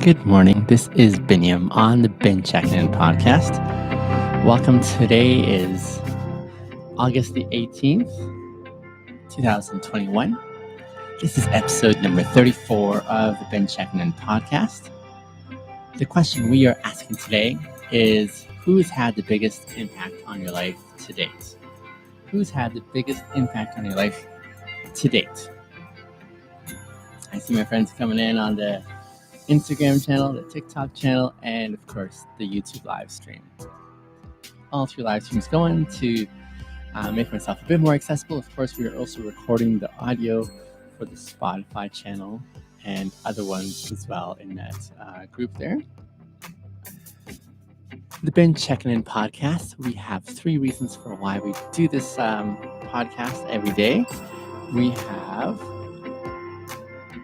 Good morning. This is Binyam on the Checkin In podcast. Welcome. Today is August the 18th, 2021. This is episode number 34 of the Checkin In podcast. The question we are asking today is, who's had the biggest impact on your life to date? Who's had the biggest impact on your life to date? I see my friends coming in on the Instagram channel, the TikTok channel, and of course the YouTube live stream. All three live streams going to make myself a bit more accessible. Of course, we are also recording the audio for the Spotify channel and other ones as well in that group there. The Checkin In podcast. We have three reasons for why we do this podcast every day. We have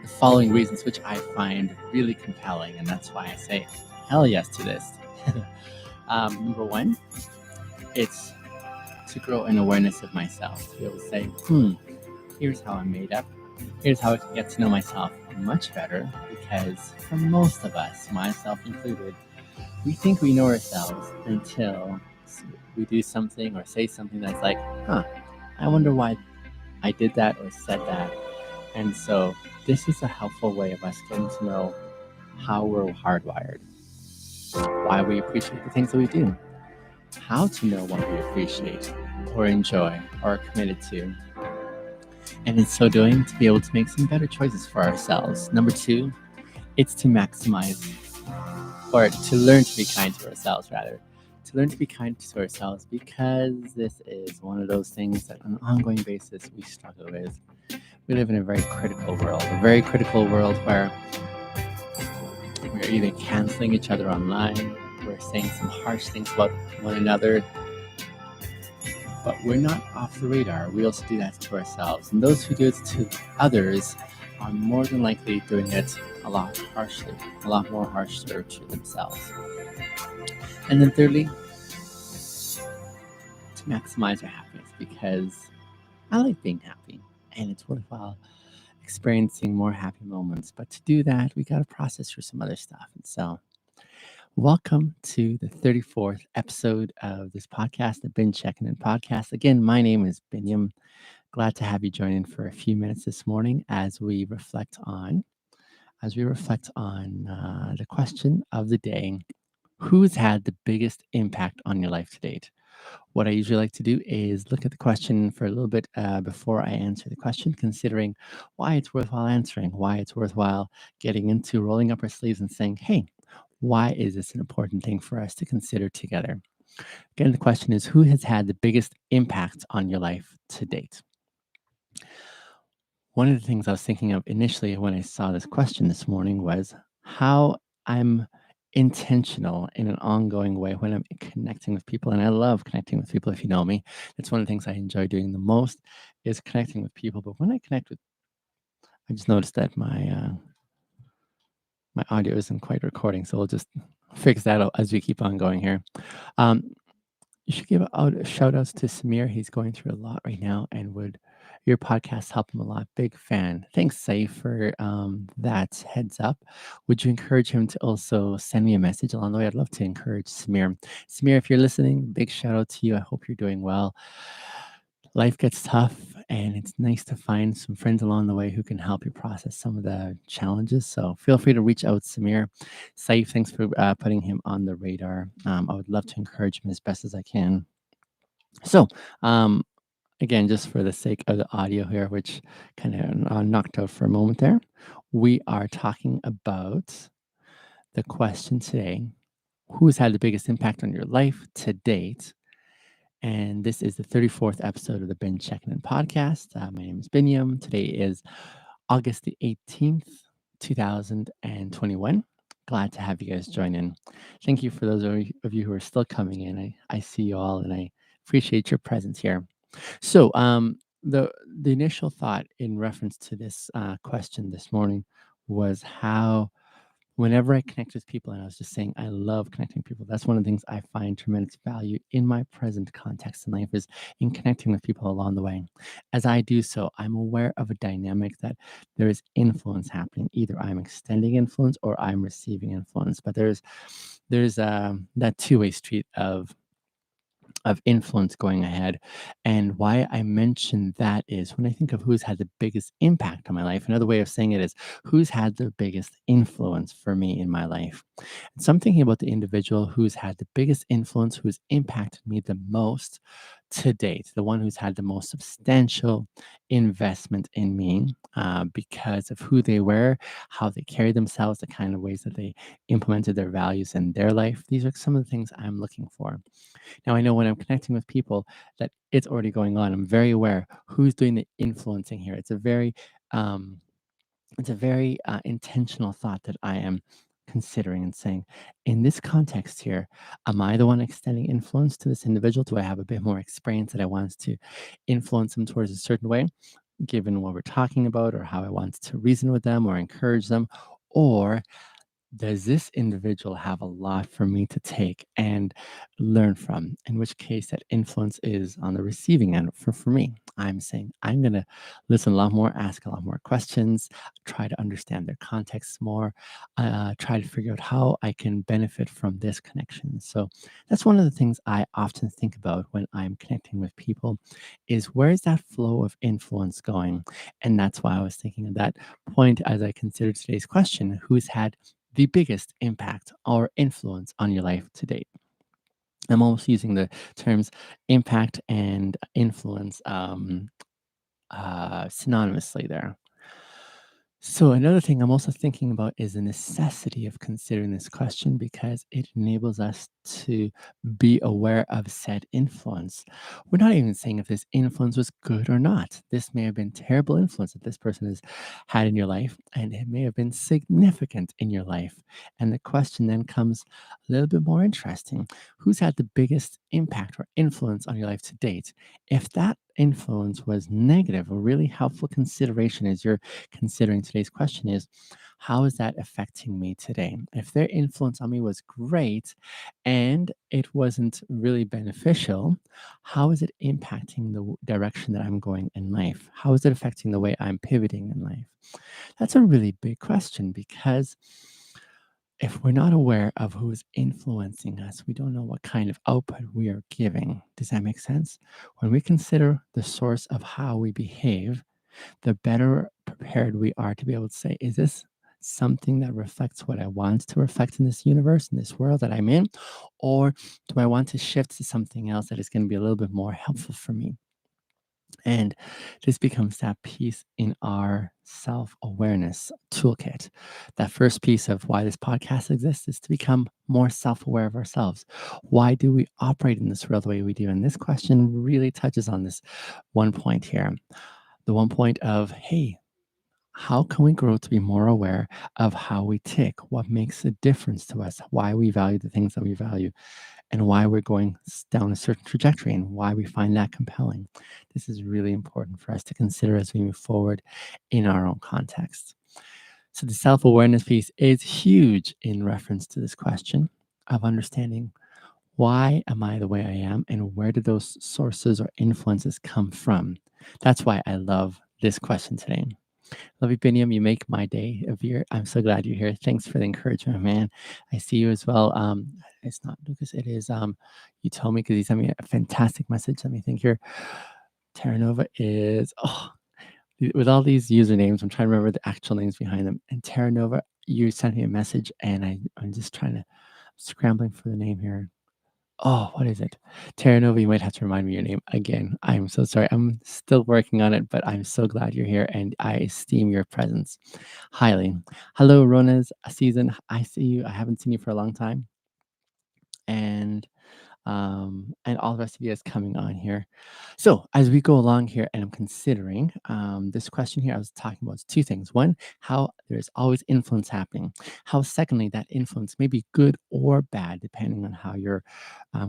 the following reasons, which I find really compelling, and that's why I say hell yes to this. Number one, it's to grow an awareness of myself, to be able to say, here's how I'm made up. Here's how I can get to know myself much better, because for most of us, myself included, we think we know ourselves until we do something or say something that's like, I wonder why I did that or said that. And so this is a helpful way of us getting to know how we're hardwired, why we appreciate the things that we do, how to know what we appreciate or enjoy or are committed to. And in so doing, to be able to make some better choices for ourselves. Number two, it's to maximize, or to learn to be kind to ourselves, rather. To learn to be kind to ourselves, because this is one of those things that on an ongoing basis we struggle with. We live in a very critical world where we're either canceling each other online, we're saying some harsh things about one another, but we're not off the radar. We also do that to ourselves. And those who do it to others are more than likely doing it a lot more harshly to themselves. And then thirdly, to maximize our happiness, because I like being happy and it's worthwhile experiencing more happy moments. But to do that, we got to process through some other stuff. And so welcome to the 34th episode of this podcast, the Checkin In podcast. Again, my name is Binyam. Glad to have you join in for a few minutes this morning as we reflect on the question of the day: who's had the biggest impact on your life to date? What I usually like to do is look at the question for a little bit before I answer the question, considering why it's worthwhile answering, why it's worthwhile getting into rolling up our sleeves and saying, hey, why is this an important thing for us to consider together? Again, the question is, who has had the biggest impact on your life to date? One of the things I was thinking of initially when I saw this question this morning was how I'm intentional in an ongoing way when I'm connecting with people. And I love connecting with people. If you know me, it's one of the things I enjoy doing the most is connecting with people. But when I connect with, I just noticed that my audio isn't quite recording. So we'll just fix that out as we keep on going here. You should give out shout outs to Samir. He's going through a lot right now and would your podcast help him a lot. Big fan. Thanks, Saif, for that heads up. Would you encourage him to also send me a message along the way? I'd love to encourage Samir. Samir, if you're listening, big shout out to you. I hope you're doing well. Life gets tough, and it's nice to find some friends along the way who can help you process some of the challenges. So feel free to reach out, Samir. Saif, thanks for putting him on the radar. I would love to encourage him as best as I can. So, again, just for the sake of the audio here, which kind of knocked out for a moment there, we are talking about the question today: who's had the biggest impact on your life to date? And this is the 34th episode of the Checkin In podcast. My name is Binyam. Today is August the 18th, 2021. Glad to have you guys join in. Thank you for those of you who are still coming in. I see you all and I appreciate your presence here. So the initial thought in reference to this question this morning was whenever I connect with people, and I was just saying, I love connecting with people. That's one of the things I find tremendous value in my present context in life is in connecting with people along the way. As I do so, I'm aware of a dynamic that there is influence happening. Either I'm extending influence or I'm receiving influence. But there's that two-way street of influence going ahead. And why I mention that is when I think of who's had the biggest impact on my life, another way of saying it is who's had the biggest influence for me in my life. And so I'm thinking about the individual who's had the biggest influence, who's impacted me the most to date, the one who's had the most substantial investment in me because of who they were, how they carried themselves, the kind of ways that they implemented their values in their life. These are some of the things I'm looking for. Now, I know when I'm connecting with people that it's already going on. I'm very aware who's doing the influencing here. Um, it's a very intentional thought that I am considering and saying, in this context here, am I the one extending influence to this individual? Do I have a bit more experience that I want to influence them towards a certain way, given what we're talking about, or how I want to reason with them or encourage them? Or does this individual have a lot for me to take and learn from? In which case, that influence is on the receiving end for me. I'm saying I'm going to listen a lot more, ask a lot more questions, try to understand their context more, try to figure out how I can benefit from this connection. So that's one of the things I often think about when I'm connecting with people is where is that flow of influence going? And that's why I was thinking of that point as I considered today's question, who's had the biggest impact or influence on your life to date? I'm almost using the terms impact and influence synonymously there. So, another thing I'm also thinking about is the necessity of considering this question because it enables us to be aware of said influence. We're not even saying if this influence was good or not. This may have been terrible influence that this person has had in your life, and it may have been significant in your life. And the question then comes a little bit more interesting. Who's had the biggest impact or influence on your life to date? If that influence was negative, a really helpful consideration as you're considering today's question is how is that affecting me today? If their influence on me was great and it wasn't really beneficial, how is it impacting the direction that I'm going in life? How is it affecting the way I'm pivoting in life? That's a really big question because if we're not aware of who is influencing us, we don't know what kind of output we are giving. Does that make sense? When we consider the source of how we behave, the better prepared we are to be able to say, is this something that reflects what I want to reflect in this universe, in this world that I'm in? Or do I want to shift to something else that is going to be a little bit more helpful for me? And this becomes that piece in our self awareness toolkit. That first piece of why this podcast exists is to become more self aware of ourselves. Why do we operate in this world the way we do? And this question really touches on this one point here, the one point of, hey, how can we grow to be more aware of how we tick, what makes a difference to us, why we value the things that we value, and why we're going down a certain trajectory and why we find that compelling. This is really important for us to consider as we move forward in our own context. So, the self awareness piece is huge in reference to this question of understanding why am I the way I am and where do those sources or influences come from? That's why I love this question today. Love you, Biniam. You make my day of year. I'm so glad you're here. Thanks for the encouragement, man. I see you as well. It's not Lucas. It is you told me because he sent me a fantastic message. Let me think here. Terranova is with all these usernames, I'm trying to remember the actual names behind them. And Terranova, you sent me a message and I'm just trying to scrambling for the name here. Oh, what is it? Terranova, you might have to remind me your name again. I'm so sorry. I'm still working on it, but I'm so glad you're here and I esteem your presence highly. Hello, Rona's season. I see you. I haven't seen you for a long time. And all the rest of you guys coming on here. So as we go along here, and I'm considering this question here, I was talking about two things. One, how there's always influence happening. How, secondly, that influence may be good or bad, depending on how you're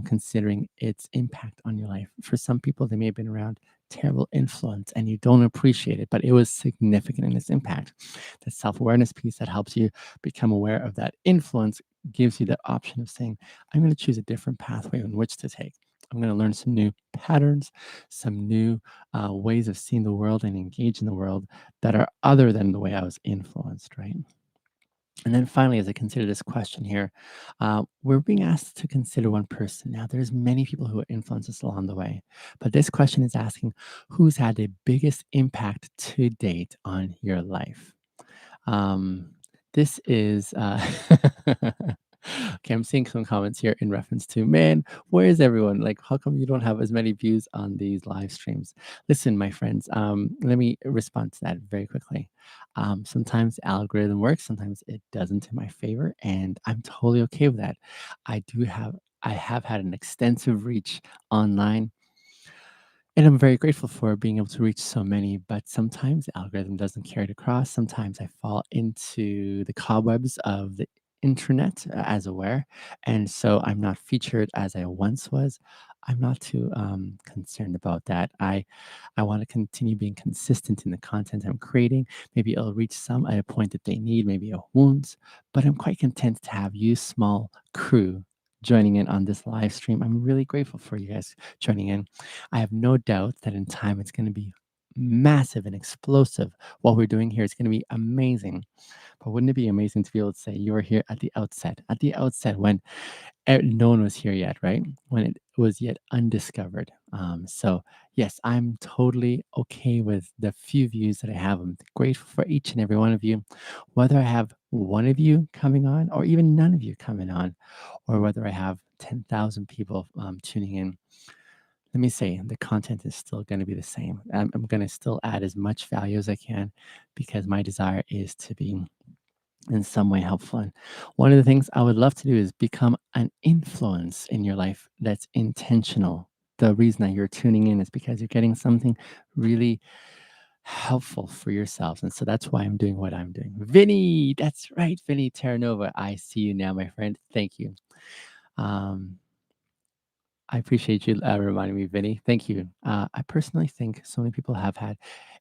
considering its impact on your life. For some people, they may have been around terrible influence and you don't appreciate it, but it was significant in its impact. The self awareness piece that helps you become aware of that influence gives you the option of saying, I'm going to choose a different pathway in which to take. I'm going to learn some new patterns, some new ways of seeing the world and engage in the world that are other than the way I was influenced, right? And then finally, as I consider this question here, we're being asked to consider one person. Now, there's many people who influence us along the way, but this question is asking who's had the biggest impact to date on your life? Um, this is okay. I'm seeing some comments here in reference to, man, where is everyone? Like, how come you don't have as many views on these live streams? Listen, my friends, let me respond to that very quickly. Sometimes the algorithm works, sometimes it doesn't in my favor, and I'm totally okay with that. I have had an extensive reach online, and I'm very grateful for being able to reach so many, but sometimes the algorithm doesn't carry it across. Sometimes I fall into the cobwebs of the internet as aware. And so I'm not featured as I once was. I'm not too concerned about that. I want to continue being consistent in the content I'm creating. Maybe it'll reach some at a point that they need, maybe a wounds, but I'm quite content to have you, small crew, joining in on this live stream. I'm really grateful for you guys joining in. I have no doubt that in time it's going to be massive and explosive. What we're doing here is going to be amazing. But wouldn't it be amazing to be able to say you were here at the outset when no one was here yet, right? When it was yet undiscovered. So, yes, I'm totally okay with the few views that I have. I'm grateful for each and every one of you, whether I have one of you coming on or even none of you coming on, or whether I have 10,000 people tuning in. Let me say the content is still going to be the same. I'm going to still add as much value as I can because my desire is to be in some way helpful. And one of the things I would love to do is become an influence in your life that's intentional. The reason that you're tuning in is because you're getting something really helpful for yourselves. And so that's why I'm doing what I'm doing. Vinny, that's right, Vinny Terranova. I see you now, my friend. Thank you. Um, I appreciate you reminding me, Vinny. Thank you. I personally think so many people have had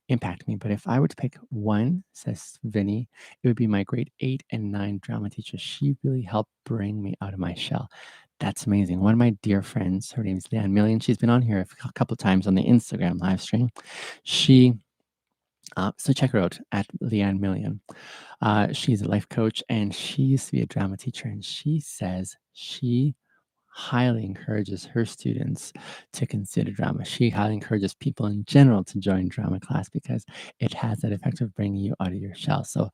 impact me, but if I were to pick one, says Vinny, it would be my grade 8 and 9 drama teacher. She really helped bring me out of my shell. That's amazing. One of my dear friends, her name is Leanne Million. She's been on here a couple of times on the Instagram live stream. She, so check her out at Leanne Million. She's a life coach and she used to be a drama teacher. And she says she highly encourages her students to consider drama. She highly encourages people in general to join drama class because it has that effect of bringing you out of your shell. So,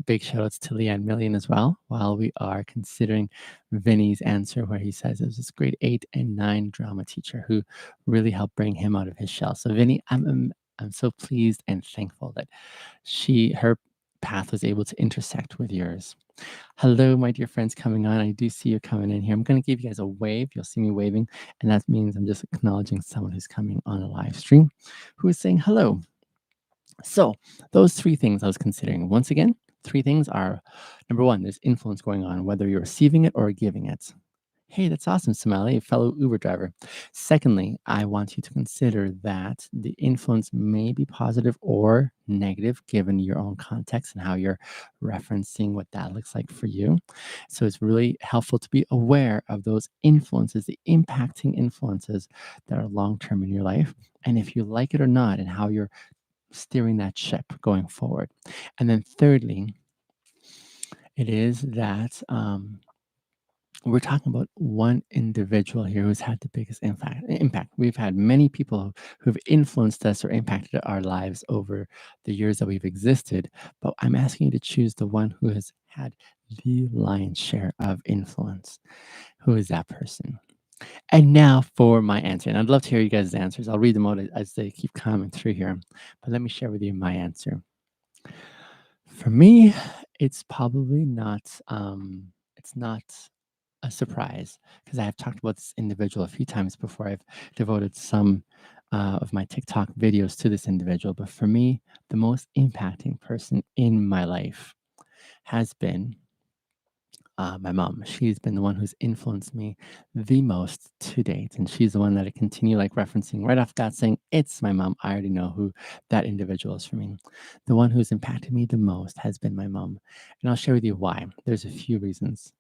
big shout outs to Leanne Million as well. While we are considering Vinny's answer, where he says it was this grade 8 and 9 drama teacher who really helped bring him out of his shell. So, Vinny, I'm so pleased and thankful that her path was able to intersect with yours. Hello, my dear friends coming on. I do see you coming in here. I'm going to give you guys a wave. You'll see me waving, and that means I'm just acknowledging someone who's coming on a live stream who is saying hello. So, those three things I was considering. Once again, three things are number one, there's influence going on, whether you're receiving it or giving it. Hey, that's awesome, Somali, a fellow Uber driver. Secondly, I want you to consider that the influence may be positive or negative given your own context and how you're referencing what that looks like for you. So it's really helpful to be aware of those influences, the impacting influences that are long term in your life. And if you like it or not, and how you're steering that ship going forward. And then thirdly, it is that we're talking about one individual here who's had the biggest impact. We've had many people who've influenced us or impacted our lives over the years that we've existed, but I'm asking you to choose the one who has had the lion's share of influence. Who is that person? And now for my answer. And I'd love to hear you guys' answers. I'll read them out as they keep coming through here. But let me share with you my answer. For me, it's probably not it's not a surprise because I have talked about this individual a few times before. I've devoted some of my TikTok videos to this individual, but for me, the most impacting person in my life has been My mom. She's been the one who's influenced me the most to date. And she's the one that I continue like referencing right off that saying, it's my mom. I already know who that individual is for me. The one who's impacted me the most has been my mom. And I'll share with you why. There's a few reasons.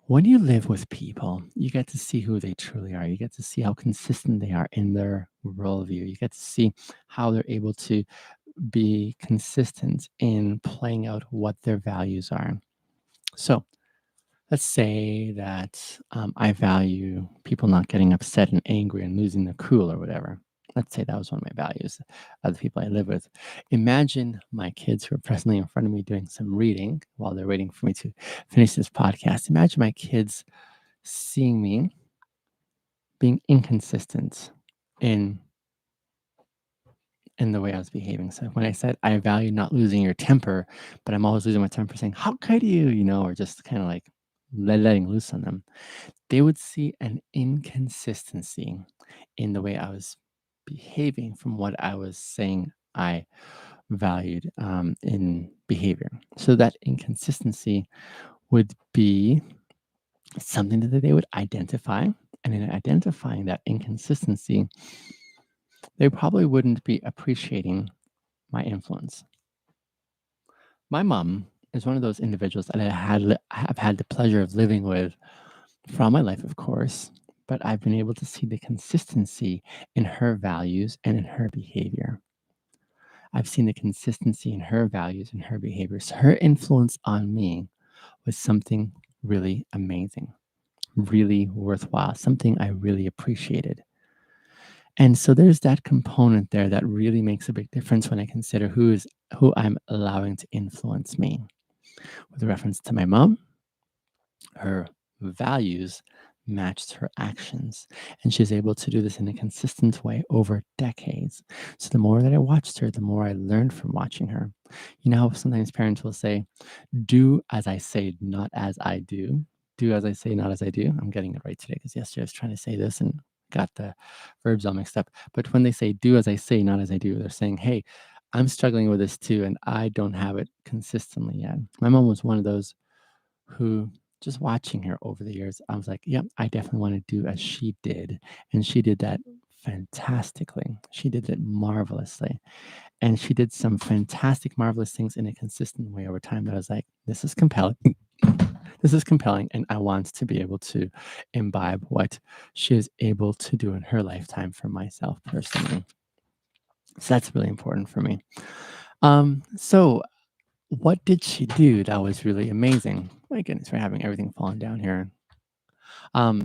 When you live with people, you get to see who they truly are. You get to see how consistent they are in their worldview. You get to see how they're able to be consistent in playing out what their values are. So let's say that I value people not getting upset and angry and losing their cool or whatever. Let's say that was one of my values of the people I live with. Imagine my kids who are presently in front of me doing some reading while they're waiting for me to finish this podcast. Imagine my kids seeing me being inconsistent in in the way I was behaving. So when I said I value not losing your temper, but I'm always losing my temper saying, how could you, or just kind of like letting loose on them, they would see an inconsistency in the way I was behaving from what I was saying I valued in behavior. So that inconsistency would be something that they would identify. And in identifying that inconsistency, they probably wouldn't be appreciating my influence. My mom is one of those individuals that have had the pleasure of living with throughout my life, of course, but I've been able to see the consistency in her values and in her behavior. I've seen the consistency in her values and her behaviors. Her influence on me was something really amazing, really worthwhile, something I really appreciated. And so there's that component there that really makes a big difference when I consider who I'm allowing to influence me. With reference to my mom, her values matched her actions, and she's able to do this in a consistent way over decades. So the more that I watched her, the more I learned from watching her. You know how sometimes parents will say, do as I say, not as I do. Do as I say, not as I do. I'm getting it right today because yesterday I was trying to say this and got the verbs all mixed up. But when they say do as I say, not as I do, they're saying, hey, I'm struggling with this too, and I don't have it consistently yet. My mom was one of those who, just watching her over the years, I was like, yep, I definitely want to do as she did. And she did that fantastically. She did it marvelously. And she did some fantastic, marvelous things in a consistent way over time that I was like, this is compelling. This is compelling. And I want to be able to imbibe what she is able to do in her lifetime for myself personally. So that's really important for me. So what did she do that was really amazing? My goodness, we're having everything falling down here.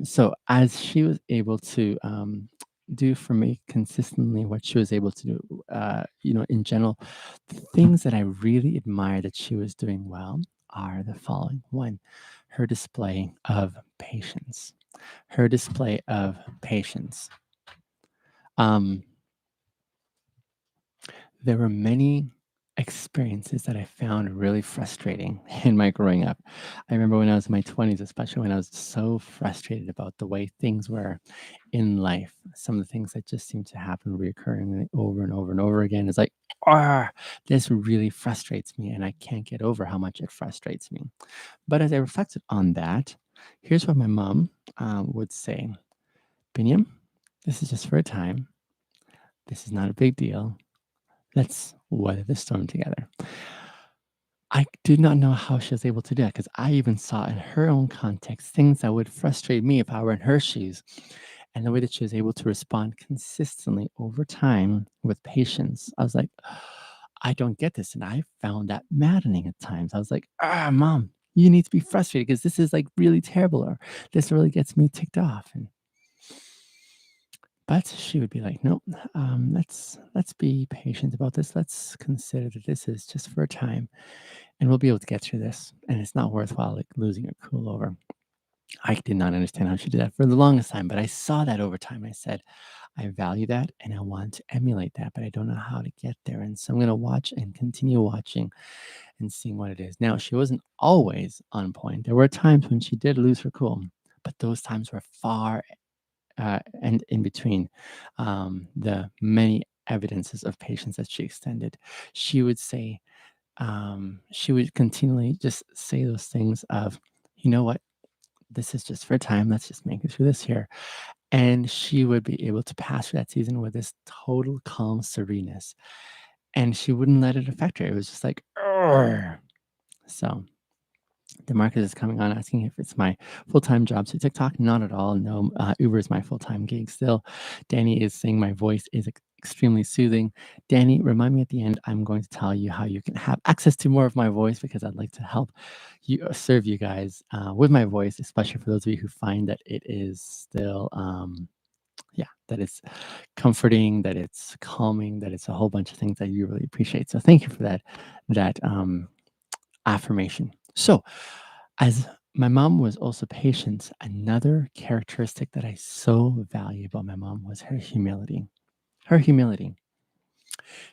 So as she was able to do for me consistently what she was able to do, in general, the things that I really admire that she was doing well are the following. One, her display of patience. Her display of patience. Um, there were many experiences that I found really frustrating in my growing up. I remember when I was in my 20s, especially when I was so frustrated about the way things were in life, some of the things that just seem to happen reoccurring over and over and over again. It's like, ah, this really frustrates me, and I can't get over how much it frustrates me. But as I reflected on that, here's what my mom would say: Binyam, this is just for a time. This is not a big deal. Let's weather the storm together. I did not know how she was able to do that because I even saw in her own context things that would frustrate me if I were in her shoes. And the way that she was able to respond consistently over time with patience, I was like, I don't get this. And I found that maddening at times. I was like, mom, you need to be frustrated because this is like really terrible, or this really gets me ticked off. But she would be like, "Nope, let's be patient about this. Let's consider that this is just for a time, and we'll be able to get through this. And it's not worthwhile like losing your cool over." I did not understand how she did that for the longest time, but I saw that over time. I said, "I value that, and I want to emulate that, but I don't know how to get there." And so I'm going to watch and continue watching and seeing what it is. Now, she wasn't always on point. There were times when she did lose her cool, but those times were far and in between the many evidences of patience that she extended. She would say she would continually just say those things of, you know what, this is just for time. Let's just make it through this here. And she would be able to pass through that season with this total calm sereneness. And she wouldn't let it affect her. It was just like, "Arr." So Demarcus is coming on asking if it's my full-time job. So TikTok, not at all. No, Uber is my full-time gig still. Danny is saying my voice is extremely soothing. Danny, remind me at the end. I'm going to tell you how you can have access to more of my voice because I'd like to help you serve you guys with my voice, especially for those of you who find that it is still, yeah, that it's comforting, that it's calming, that it's a whole bunch of things that you really appreciate. So thank you for that affirmation. So, as my mom was also patient, another characteristic that I so value about my mom was her humility. Her humility.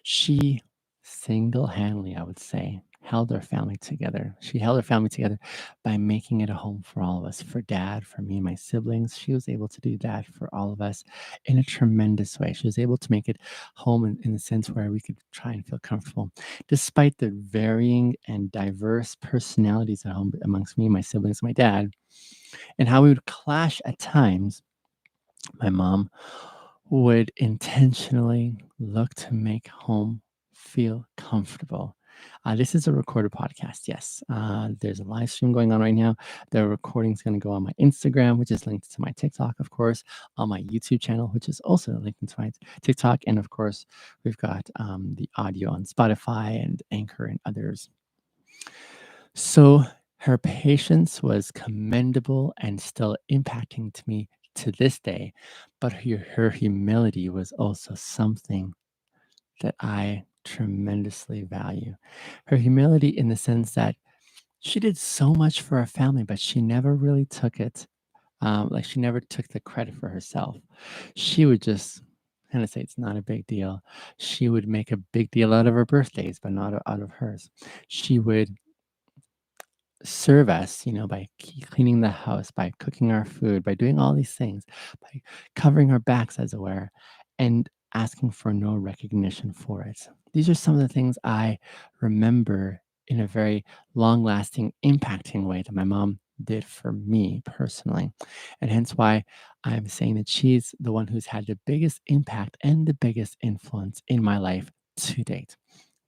She single-handedly, I would say, held our family together. She held our family together by making it a home for all of us, for dad, for me and my siblings. She was able to do that for all of us in a tremendous way. She was able to make it home in the sense where we could try and feel comfortable. Despite the varying and diverse personalities at home amongst me, my siblings, and my dad, and how we would clash at times, my mom would intentionally look to make home feel comfortable. This is a recorded podcast. Yes, there's a live stream going on right now. The recording is going to go on my Instagram, which is linked to my TikTok, of course, on my YouTube channel, which is also linked to my TikTok, and of course, we've got the audio on Spotify and Anchor and others. So her patience was commendable and still impacting to me to this day, but her humility was also something that I tremendously value. Her humility in the sense that she did so much for her family, but she never really took it. Like she never took the credit for herself. She would just kind of say it's not a big deal. She would make a big deal out of her birthdays, but not out of hers. She would serve us, by cleaning the house, by cooking our food, by doing all these things, by covering our backs, as it were, and asking for no recognition for it. These are some of the things I remember in a very long lasting, impacting way that my mom did for me personally. And hence why I'm saying that she's the one who's had the biggest impact and the biggest influence in my life to date.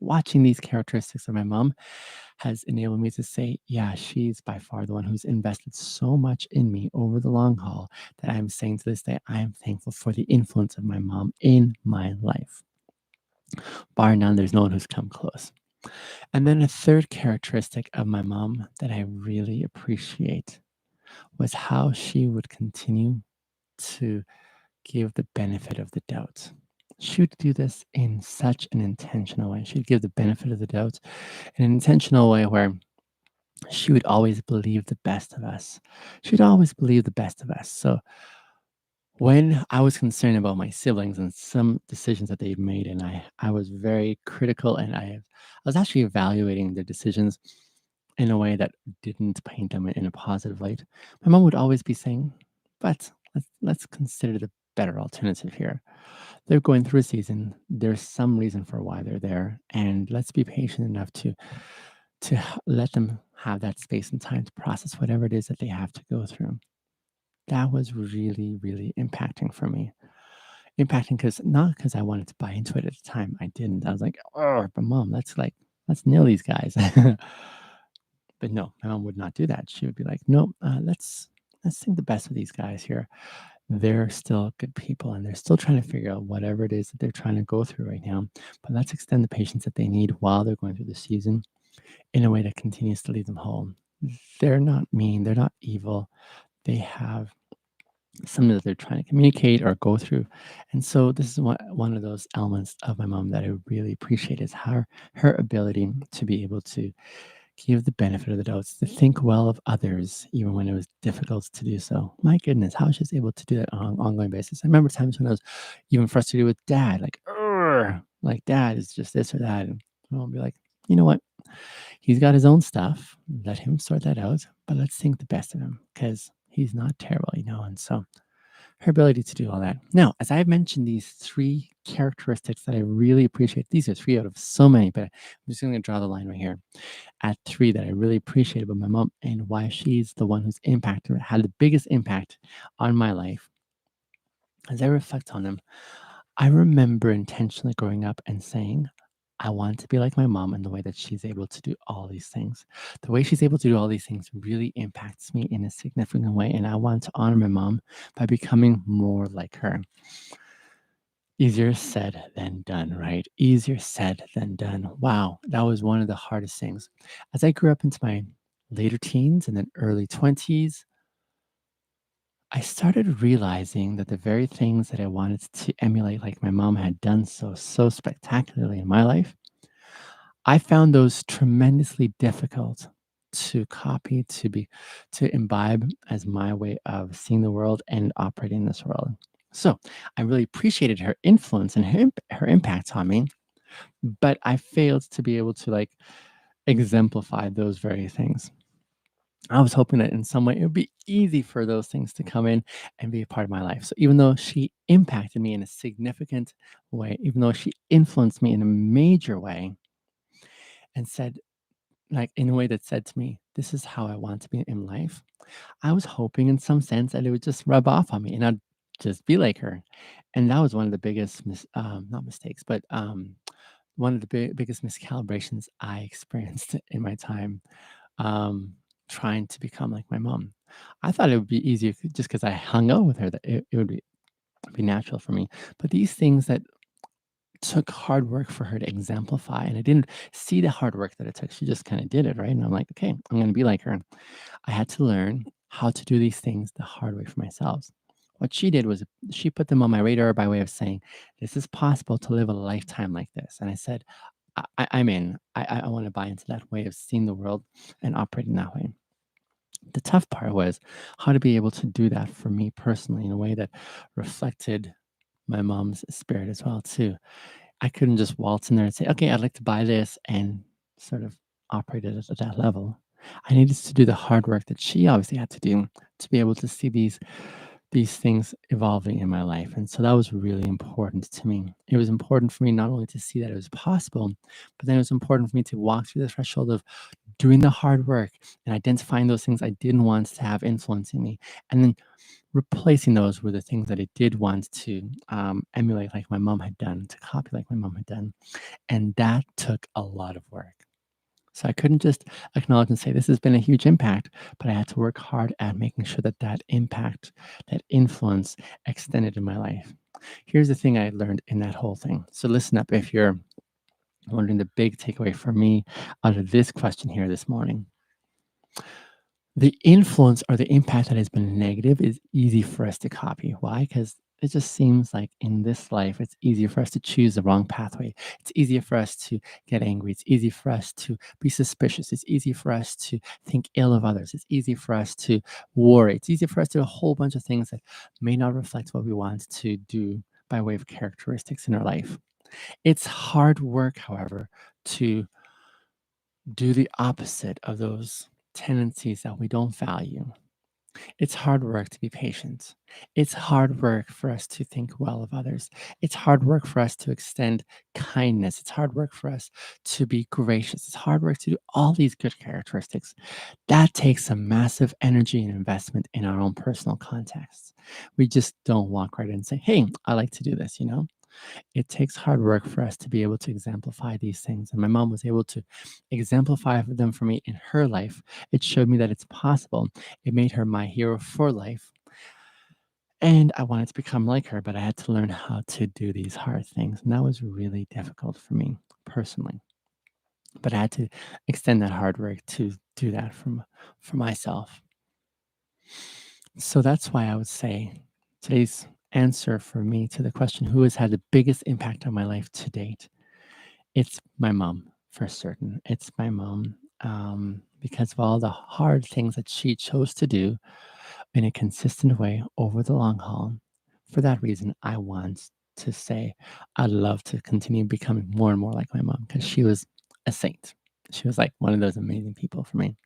Watching these characteristics of my mom has enabled me to say, yeah, she's by far the one who's invested so much in me over the long haul that I'm saying to this day, I am thankful for the influence of my mom in my life. Bar none, there's no one who's come close. And then a third characteristic of my mom that I really appreciate was how she would continue to give the benefit of the doubt. She would do this in such an intentional way. She'd give the benefit of the doubt in an intentional way where she would always believe the best of us. She'd always believe the best of us. So when I was concerned about my siblings and some decisions that they'd made, and I was very critical, and I was actually evaluating their decisions in a way that didn't paint them in a positive light. My mom would always be saying, "But let's consider the better alternative here. They're going through a season. There's some reason for why they're there, and let's be patient enough to let them have that space and time to process whatever it is that they have to go through." That was really, really impacting for me. Impacting because not because I wanted to buy into it at the time. I didn't. I was like, oh, but mom, let's nail these guys. But no, my mom would not do that. She would be like, no, let's think the best of these guys here. They're still good people and they're still trying to figure out whatever it is that they're trying to go through right now. But let's extend the patience that they need while they're going through the season in a way that continues to lead them home. They're not mean, they're not evil. They have something that they're trying to communicate or go through. And so this is one of those elements of my mom that I really appreciate is her ability to be able to give the benefit of the doubt, to think well of others, even when it was difficult to do so. My goodness, how she was able to do that on an ongoing basis. I remember times when I was even frustrated with dad, like, "Urgh," like dad is just this or that. And I'll be like, you know what? He's got his own stuff. Let him sort that out. But let's think the best of him because he's not terrible. And so her ability to do all that. Now, as I've mentioned, these three characteristics that I really appreciate, these are three out of so many, but I'm just going to draw the line right here at three that I really appreciate about my mom and why she's the one who's impacted, had the biggest impact on my life. As I reflect on them, I remember intentionally growing up and saying, I want to be like my mom in the way that she's able to do all these things. The way she's able to do all these things really impacts me in a significant way. And I want to honor my mom by becoming more like her. Easier said than done, right? Easier said than done. Wow, that was one of the hardest things. As I grew up into my later teens and then early 20s, I started realizing that the very things that I wanted to emulate, like my mom had done so spectacularly in my life, I found those tremendously difficult to copy, to imbibe as my way of seeing the world and operating in this world. So I really appreciated her influence and her impact on me, but I failed to be able to like exemplify those very things. I was hoping that in some way it would be easy for those things to come in and be a part of my life. So even though she impacted me in a significant way, even though she influenced me in a major way and said, like in a way that said to me, this is how I want to be in life, I was hoping in some sense that it would just rub off on me and I'd just be like her. And that was one of the biggest, not mistakes, but one of the biggest miscalibrations I experienced in my time um, trying to become like my mom. I thought it would be easier just because I hung out with her, that it would be natural for me. But these things that took hard work for her to exemplify, and I didn't see the hard work that it took. She just kind of did it, right? And I'm like, okay, I'm going to be like her. I had to learn how to do these things the hard way for myself. What she did was she put them on my radar by way of saying, this is possible to live a lifetime like this. And I said, I'm in. I want to buy into that way of seeing the world and operating that way. The tough part was how to be able to do that for me personally in a way that reflected my mom's spirit as well too. I couldn't just waltz in there and say, okay, I'd like to buy this and sort of operate it at that level. I needed to do the hard work that she obviously had to do to be able to see these things evolving in my life. And so that was really important to me. It was important for me not only to see that it was possible, but then it was important for me to walk through the threshold of doing the hard work and identifying those things I didn't want to have influencing me. And then replacing those with the things that I did want to emulate, like my mom had done, to copy like my mom had done. And that took a lot of work. So I couldn't just acknowledge and say, this has been a huge impact, but I had to work hard at making sure that that impact, that influence extended in my life. Here's the thing I learned in that whole thing. So listen up if you're wondering the big takeaway for me out of this question here this morning. The influence or the impact that has been negative is easy for us to copy. Why? Because it just seems like in this life, it's easier for us to choose the wrong pathway. It's easier for us to get angry. It's easy for us to be suspicious. It's easy for us to think ill of others. It's easy for us to worry. It's easy for us to do a whole bunch of things that may not reflect what we want to do by way of characteristics in our life. It's hard work, however, to do the opposite of those tendencies that we don't value. It's hard work to be patient. It's hard work for us to think well of others. It's hard work for us to extend kindness. It's hard work for us to be gracious. It's hard work to do all these good characteristics. That takes a massive energy and investment in our own personal context. We just don't walk right in and say, hey, I like to do this, you know? It takes hard work for us to be able to exemplify these things. And my mom was able to exemplify them for me in her life. It showed me that it's possible. It made her my hero for life. And I wanted to become like her, but I had to learn how to do these hard things. And that was really difficult for me personally. But I had to extend that hard work to do that for myself. So that's why I would say today's answer for me to the question, who has had the biggest impact on my life to date? It's my mom for certain. It's my mom, because of all the hard things that she chose to do in a consistent way over the long haul. For that reason, I want to say I'd love to continue becoming more and more like my mom because she was a saint. She was like one of those amazing people for me.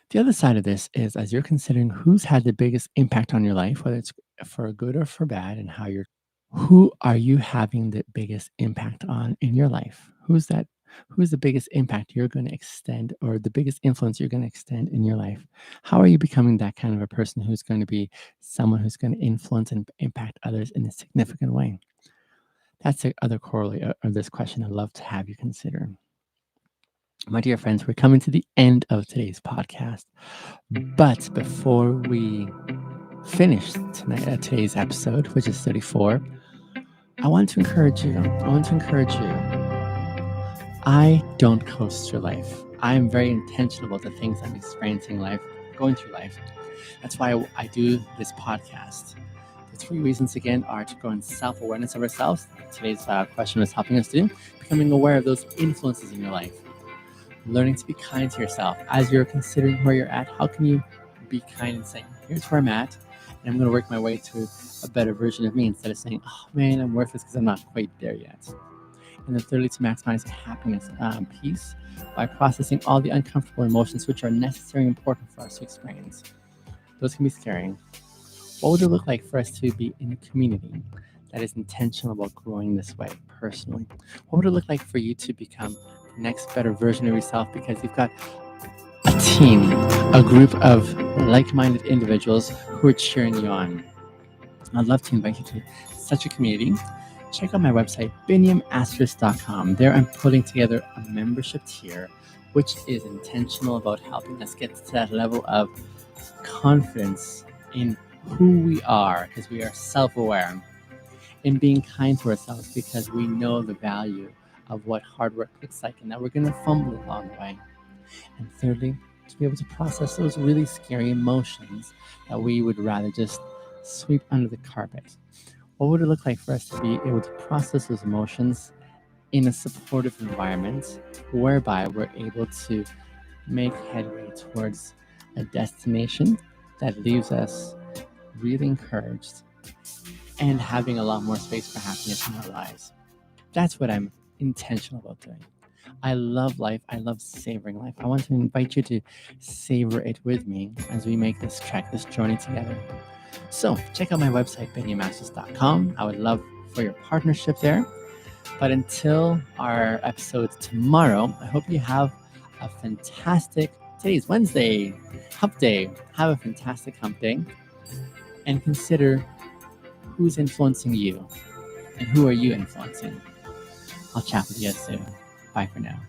The other side of this is as you're considering who's had the biggest impact on your life, whether it's for good or for bad, and who are you having the biggest impact on in your life? Who's the biggest impact you're going to extend or the biggest influence you're going to extend in your life? How are you becoming that kind of a person who's going to be someone who's going to influence and impact others in a significant way? That's the other corollary of this question I'd love to have you consider. My dear friends, we're coming to the end of today's podcast. But before we finish today's episode, which is 34, I want to encourage you. I don't coast through life. I am very intentional about the things I'm experiencing life, going through life. That's why I do this podcast. The 3 reasons, again, are to grow in self-awareness of ourselves. Today's question is helping us do. Becoming aware of those influences in your life. Learning to be kind to yourself. As you're considering where you're at, how can you be kind and saying, here's where I'm at, and I'm going to work my way to a better version of me instead of saying, oh man, I'm worthless because I'm not quite there yet. And then thirdly, to maximize happiness and peace by processing all the uncomfortable emotions which are necessary and important for us to experience. Those can be scary. What would it look like for us to be in a community that is intentional about growing this way personally? What would it look like for you to become the next better version of yourself because you've got a team, a group of like-minded individuals who are cheering you on? I'd love to invite you to such a community. Check out my website, biniamasters.com. There I'm putting together a membership tier, which is intentional about helping us get to that level of confidence in who we are, because we are self-aware, in being kind to ourselves because we know the value of what hard work looks like and that we're going to fumble along the way. And thirdly, to be able to process those really scary emotions that we would rather just sweep under the carpet. What would it look like for us to be able to process those emotions in a supportive environment whereby we're able to make headway towards a destination that leaves us really encouraged and having a lot more space for happiness in our lives? That's what I'm intentional about doing. I love life. I love savoring life. I want to invite you to savor it with me as we make this trek, this journey together. So check out my website, biniamasters.com. I would love for your partnership there. But until our episode tomorrow, I hope you have a fantastic, today's Wednesday, hump day. Have a fantastic hump day and consider who's influencing you and who are you influencing. I'll chat with you soon. Bye for now.